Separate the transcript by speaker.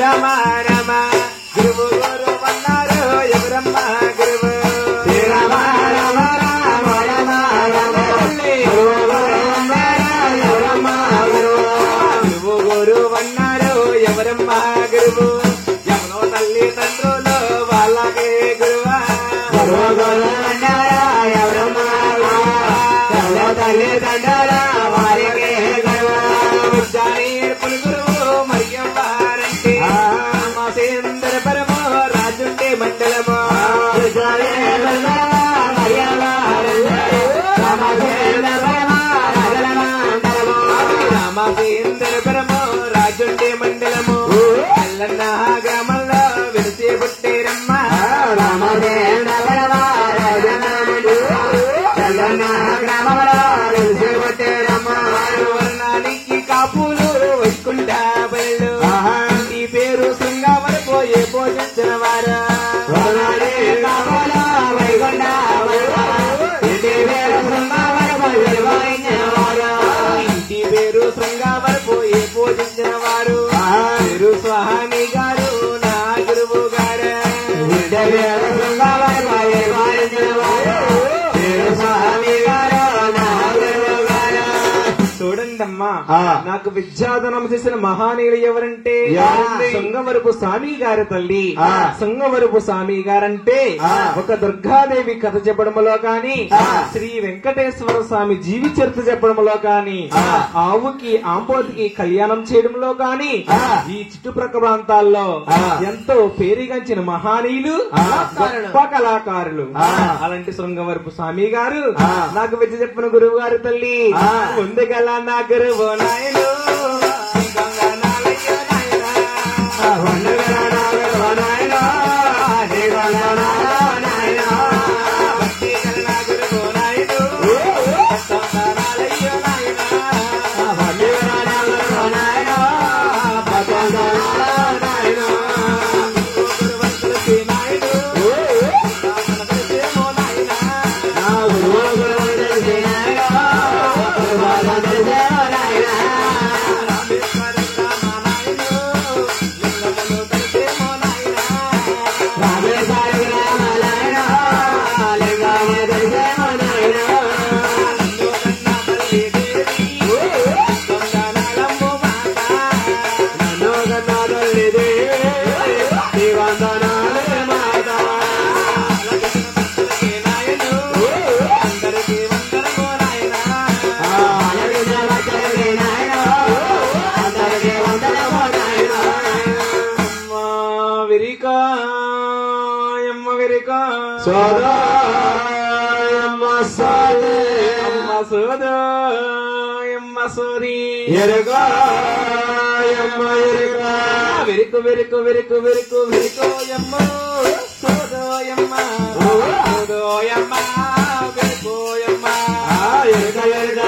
Speaker 1: రామ రామ గురువు గురు అన్నారు ఎవరమ్మ గురువు శ్రీరామ రామ రామ రామ రామ ఎవరమ్మ గురువు గురు అన్నారు ఎవరమ్మ గురువు ఎవరో తల్లి తండ్రులు వాళ్ళకే గురువా ఎవరమ్మ తల్లి తండ్రుల వారికే గురువా గురువు మరియమ్మారంటే రామసేంద్ర పరమో రాజుండే మండలమో రామసేంద్ర పరమో రాజుండే మండలము అల్లన్న గ్రామంలో వెలిసే పుట్టేరమ్మ రామసేంద్ర పరమో గ్రామంలో వెలిసే పుట్టేరమ్మ వర్ణానికి కాపులు వైకుంఠా బయలు ఈ పేరు శృంగావరి పోయే పోషించిన వారా ఇంటి పేరు శృంగావరి పోయే పూజించిన వారు పేరు స్వామి గారు నా గురువు గారు శృంగావరి పోయే పూజించిన వారు పేరు స్వామి గారు నా గురువు గారు. చూడండమ్మా నాకు విద్యాధనం చేసిన మహానీయులు ఎవరంటే శృంగవరపు స్వామి గారి తల్లి శృంగవరపు స్వామి గారంటే ఒక దుర్గాదేవి కథ చెప్పడంలో కాని శ్రీ వెంకటేశ్వర స్వామి జీవి చరిత్ర చెప్పడంలో కాని ఆవుకి ఆంబోతికి కళ్యాణం చేయడంలో కాని ఈ చుట్టుప్రక్క ప్రాంతాల్లో ఎంతో పేరుగాంచిన మహానీయులు గొప్ప కళాకారులు. అలాంటి శృంగవరపు స్వామి గారు నాకు విద్య చెప్పిన గురువు గారి తల్లి ముందుగల నా గురువు నాయను వెరుకు వెరుకు వెరుకు వెరుకు వెరుకోయమ్మ సోదోయమ్మ సోదోయమ్మ వెరుకోయమ్మ ఎరుక ఎరుక